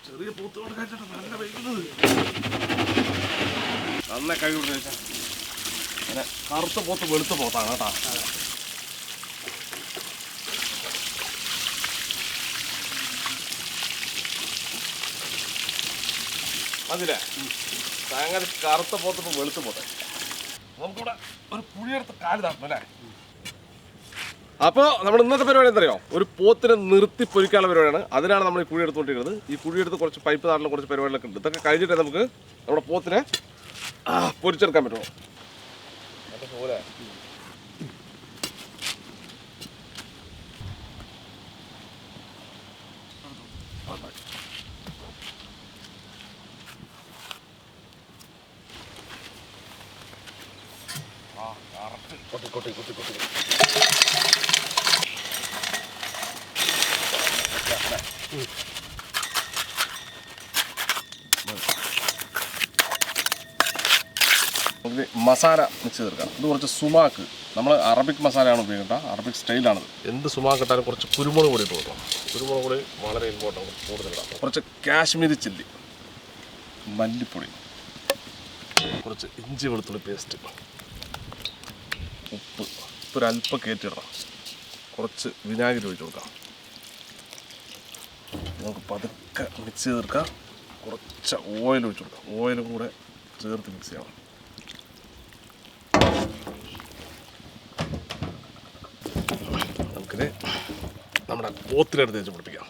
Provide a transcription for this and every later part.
ചെറിയ പോത്തുകൊണ്ട് കഴിച്ചിട്ട് നല്ല വൈകുന്നത് നല്ല കഴിവ് കഴിച്ചാൽ അങ്ങനെ കറുത്ത പോത്ത് വെളുത്ത പോത്താണ് കേട്ടാ. അതില്ലേ അങ്ങനെ കറുത്ത പോത്ത് ഇപ്പൊ വെളുത്ത പോട്ടെ. നമുക്കിവിടെ ഒരു പുളിയെടുത്ത് കാല് താക്കണം അല്ലേ. അപ്പോൾ നമ്മൾ ഇന്നത്തെ പരിപാടി എന്തറിയോ, ഒരു പോത്തിനെ നിർത്തി പൊരിക്കാനുള്ള പരിപാടിയാണ്. അതിനാണ് നമ്മൾ ഈ കുഴി എടുത്തുകൊണ്ടിരിക്കുന്നത്. ഈ കുഴിയെടുത്ത് കുറച്ച് പൈപ്പ് താറിലും കുറച്ച് പരിപാടികളൊക്കെ ഉണ്ട്. ഇതൊക്കെ കഴിഞ്ഞിട്ടേ നമുക്ക് നമ്മുടെ പോത്തിനെ പൊരിച്ചെടുക്കാൻ പറ്റുമോ. അതുപോലെ കൊട്ടി കൊട്ടി കൊട്ടി കൊട്ടി നമുക്ക് മസാല മിക്സ് ചേർക്കാം. ഇത് കുറച്ച് സുമാക്ക്, നമ്മൾ അറബിക് മസാലയാണ് ഉപയോഗിക്കേണ്ടത്, അറബിക് സ്റ്റൈലാണിത്. എന്ത് സുമാക്ക് ഇട്ടാലും കുറച്ച് കുരുമുളക് പൊടി ഇട്ട് കൊടുക്കണം. കുരുമുളക് പൊടി വളരെ ഇമ്പോർട്ടൻ്റ്, കൂടുതലിടാം. കുറച്ച് കാശ്മീരി ചില്ലി, മല്ലിപ്പൊടി, കുറച്ച് ഇഞ്ചി വെളുത്തുള്ളി പേസ്റ്റ്, ഉപ്പ് ഒരല്പം കയറ്റിയിടണം. കുറച്ച് വിനാഗിരി ഒഴിച്ച് കൊടുക്കാം. നമുക്ക് പതുക്കെ മിക്സ് ചെയ്ത് തീർക്കാം. കുറച്ച് ഓയിൽ ഒഴിച്ച് കൊടുക്കാം. ഓയിലും കൂടെ ചേർത്ത് മിക്സ് ചെയ്യണം. നമുക്കിത് നമ്മുടെ പോത്തിനെടുത്ത് വെച്ച് പിടിപ്പിക്കാം.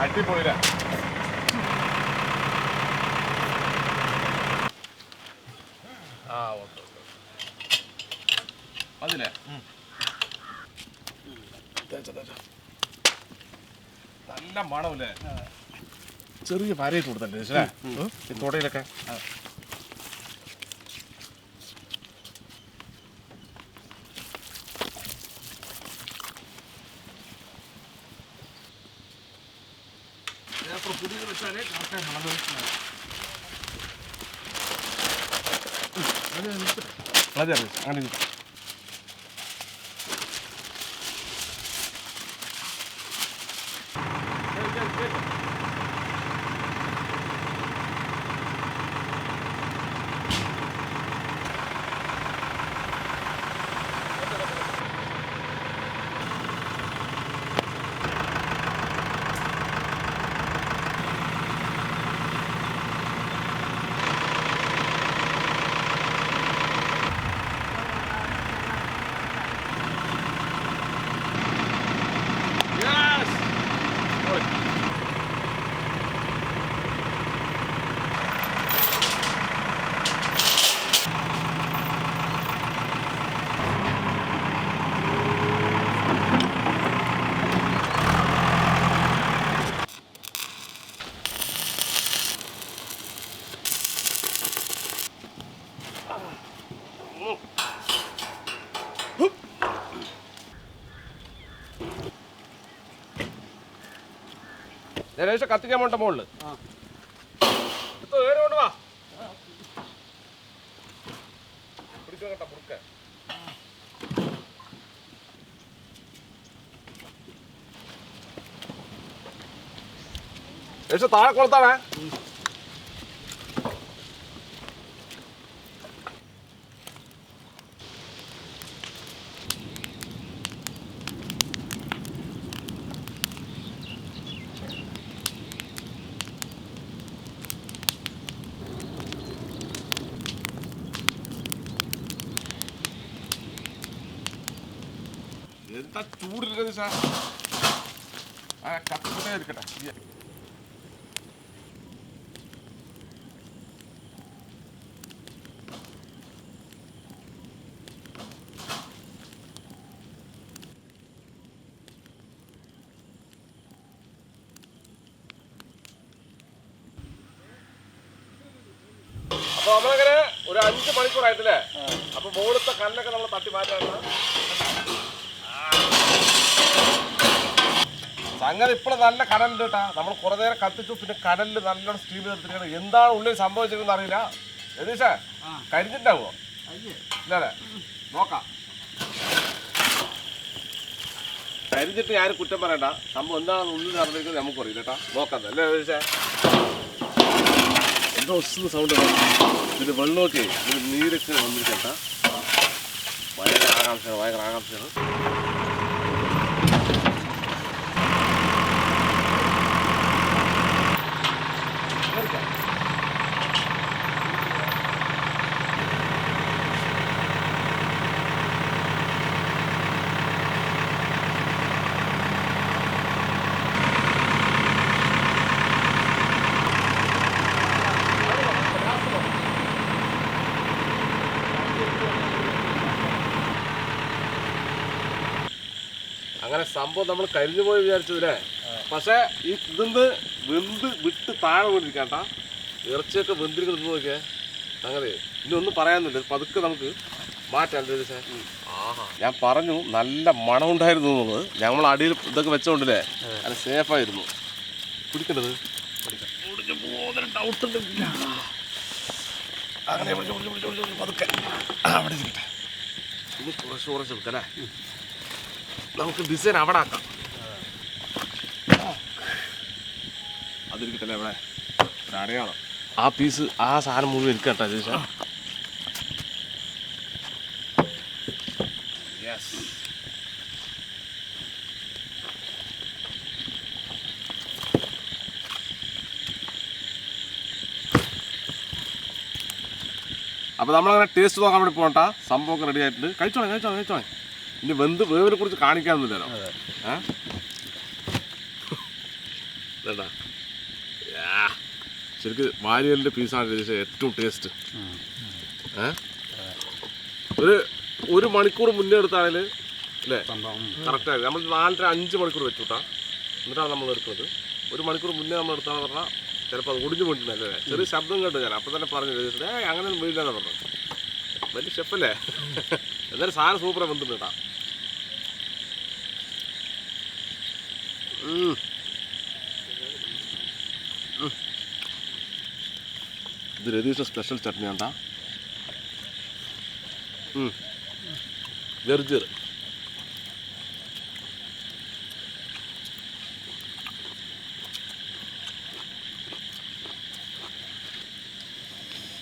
അടിപൊളിയില്ല. അതില്ലേ നല്ല മണമല്ലേ. ചെറിയ വരയിട്ട് കൊടുത്തല്ലേ ഈ തുടയിലൊക്കെ. പുതിയ വെച്ചാലേ കറക്റ്റായി മണം. അതെ അങ്ങനെ ജനേഷ കത്തിക്കാൻ വേണ്ട മുകളിൽ കൊണ്ട് വാ. പിടിച്ചോ കേട്ടോ മുറുക്ക. ജനേഷ താഴെ കൊളുത്താണേ. എന്താ ചൂടില്ല സാർ. കത്തിട്ടേ ഇരിക്കട്ടെ. ഒരു 5 മണിക്കൂറായിട്ടില്ലേ? അപ്പൊ മുകളിലത്തെ കല്ലൊക്കെ നമ്മൾ തട്ടി മാറ്റാണ്. സംഗതി ഇപ്പോഴും നല്ല കനലുണ്ട് കേട്ടാ. നമ്മൾ കുറെ നേരം കത്തിച്ചു, പിന്നെ കനലിൽ നല്ലോണം സ്റ്റീം ചെയ്തിരിക്കുകയാണ്. എന്താണ് ഉള്ളിൽ സംഭവിച്ചിരിക്കുന്നത് അറിയില്ല. രതീഷേ, കരിഞ്ഞിട്ടാവോ? ഇല്ലേ, നോക്കാം. കരിഞ്ഞിട്ട് ഞാൻ കുറ്റം പറയണ്ട. സംഭവം എന്താണെന്ന് ഉള്ളിൽ നടന്നിരിക്കുന്നത് നമുക്കറിയില്ല കേട്ടാ. നോക്കാം അല്ലേ രതീഷേ? എന്തോ സൗണ്ട്. ഇതിന് വെള്ളമൊക്കെ ഇതിന് നീരൊക്കെ വന്നിരിക്കട്ട. ഭയങ്കര ആകാംക്ഷയാണ്. അങ്ങനെ സംഭവം നമ്മൾ കരിഞ്ഞു പോയി വിചാരിച്ചതില്ലേ. പക്ഷേ ഈ ഇതിന്ന് വെന്ത് വിട്ട് താഴെ വീണിരിക്കാട്ടാ. ഇറച്ചിയൊക്കെ വെന്തിരിക്കുന്ന നിന്ന് നോക്കിയേ. അങ്ങനെ ഇനി ഒന്നും പറയാനില്ല. പതുക്കെ നമുക്ക് മാറ്റാം. ഞാൻ പറഞ്ഞു നല്ല മണം ഉണ്ടായിരുന്നു എന്നുള്ളത്. ഞങ്ങൾ അടിയിൽ ഇതൊക്കെ വെച്ചോണ്ടില്ലേ, അത് സേഫായിരുന്നു. പിടിക്കേണ്ടത് ഡൗട്ടുണ്ട്. അങ്ങനെ പതുക്കെ അവിടെ ഇരിക്കട്ടെ. ഇനി കുറച്ച് എടുക്കല്ലേ. നമുക്ക് ഡിസൈൻ അവിടെ ആക്കാം. അതിരിക്കട്ടല്ലേ അവിടെ അടയാളം. ആ പീസ് ആ സാധനം മുഴുവൻ ഇരിക്കട്ടെ ചേച്ചാ. യെസ്. അപ്പോൾ നമ്മളങ്ങനെ ടേസ്റ്റ് നോക്കാൻ വേണ്ടി പോകണ്ട. സംഭവമൊക്കെ റെഡി ആയിട്ടുണ്ട്. കഴിച്ചോളെ. ഇനി വേവിനെ കുറിച്ച് കാണിക്കാനൊന്നുമില്ലല്ലോ. വേണ്ട. ശരിക്കും വാരിയലിൻ്റെ പീസാണ് ഏറ്റവും ടേസ്റ്റ്. ഒരു മണിക്കൂർ മുന്നേ എടുത്താണെങ്കിൽ അല്ലേ കറക്റ്റായി. നമ്മൾ 4-5 മണിക്കൂർ വെച്ചുട്ടാ. എന്നിട്ടാണ് നമ്മൾ എടുക്കുന്നത്. ഒരു മണിക്കൂർ മുന്നേ നമ്മൾ എടുത്താന്ന് പറഞ്ഞാൽ ചിലപ്പോൾ അത് ഒടിഞ്ഞു പോയിട്ടുണ്ടല്ലേ. ചെറിയ ശബ്ദം കേട്ടു ഞാൻ. അപ്പം തന്നെ പറഞ്ഞു അങ്ങനെയൊന്നും വീടില്ലെന്ന് പറഞ്ഞു. വലിയ ഷെഫല്ലേ. എന്തായാലും സാധനം സൂപ്പറായി വന്നിട്ടുണ്ട് കേട്ടാ. ഇത് രതീഷ് സ്പെഷ്യൽ ചട്നി ഉണ്ടാ. ഗർജർ.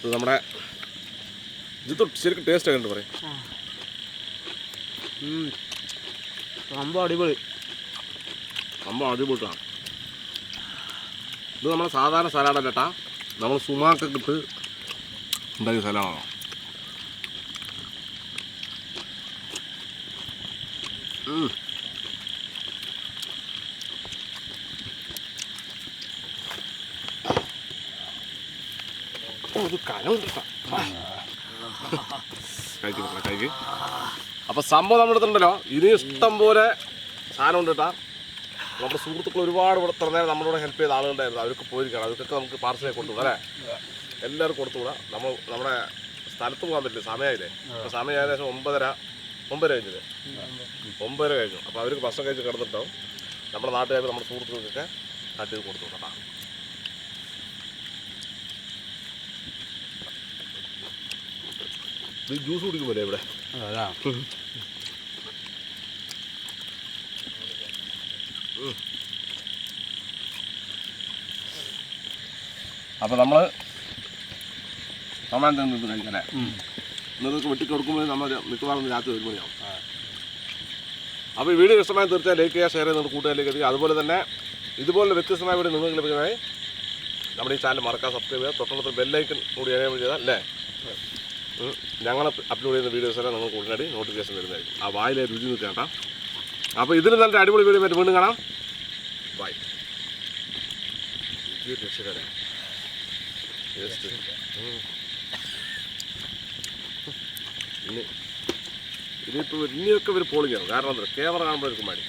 ഇത് നമ്മുടെ ഇത് ശരിക്കും ടേസ്റ്റ് ആയിട്ട് പറയും. സംഭവം അടിപൊളി. അടിപൊളിയാണ്. ഇത് നമ്മുടെ സാധാരണ സലാഡല്ല കേട്ടാ. നമ്മൾ സുമാക്കൊക്കെ ഇട്ട് ഉണ്ടാക്കിയ സലാഡാണ്. ഇത് കനമുണ്ട് കഴിക്ക്. അപ്പം സംഭവം നമ്മുടെ അടുത്തുണ്ടല്ലോ. ഇനി ഇഷ്ടം പോലെ സാധനം ഉണ്ട് കേട്ടാ. നമ്മുടെ സുഹൃത്തുക്കൾ ഒരുപാട് ഇവിടെ ഇത്ര നേരം നമ്മളോട് ഹെൽപ്പ് ചെയ്ത ആളുകളുണ്ടായിരുന്നു. അവർക്ക് പോയിരിക്കണം. അവർക്കൊക്കെ നമുക്ക് പാർസലായി കൊണ്ടുപോകാം അല്ലേ. എല്ലാവരും കൊടുത്തുകൂടാ. നമ്മുടെ സ്ഥലത്ത് പോകാൻ പറ്റില്ല. സമയമായില്ലേ. അപ്പോൾ സമയം ഏകദേശം 9:30 കഴിഞ്ഞില്ലേ. 9:30 കഴിഞ്ഞു. അപ്പോൾ അവർക്ക് ഭക്ഷണം കഴിച്ച് കിടന്നിട്ടുണ്ടാവും. നമ്മുടെ നാട്ടുകാർക്ക് നമ്മുടെ സുഹൃത്തുക്കൾക്കൊക്കെ കട്ട് ചെയ്ത് കൊടുത്തു കേട്ടാ. ഇത് ജ്യൂസ് കുടിക്കുമല്ലേ ഇവിടെ. അപ്പോൾ നമ്മൾ സമാനം നിന്ന് കഴിക്കല്ലേ. ഇന്നതൊക്കെ വെട്ടിക്കൊടുക്കുമ്പോൾ നമ്മൾ മിക്കവാറും രാത്രി 1 മണിയാവും. അപ്പോൾ ഈ വീഡിയോ ഇഷ്ടമായി തീർച്ചയായും ലൈക്ക് ചെയ്യുക, ഷെയർ ചെയ്യുന്നത് കൂട്ടുകാരിലേക്ക് എത്തിക്കുക. അതുപോലെ തന്നെ ഇതുപോലെ വ്യത്യസ്തമായ വീഡിയോ നിങ്ങൾക്ക് ലഭിക്കുന്നതായി നമ്മുടെ ഈ ചാനൽ മറക്കാൻ സബ്സ്ക്രൈബ് ചെയ്യുക. തൊട്ടടുത്ത് ബെല്ലൈക്കൺ കൂടി എനേബിൾ ചെയ്താൽ അല്ലേ ഞങ്ങൾ അപ്ലോഡ് ചെയ്യുന്ന വീഡിയോസ് എല്ലാം നിങ്ങൾക്ക് ഉടനടി നോട്ടിഫിക്കേഷൻ വരുന്നതായിരിക്കും. ആ വായിലെ രുചി നിൽക്കാം കേട്ടോ. അപ്പോൾ ഇതിൽ നല്ല അടിപൊളി വീഡിയോ ആയിട്ട് വീണ്ടും കാണാം. ബൈ. രക്ഷകരെ ഇനിയിപ്പോൾ ഇനിയൊക്കെ ഇവർ പോളിങ്ങാണ്. കാരണം എന്താ ക്യാമറ കാണുമ്പോഴേക്കും മതി.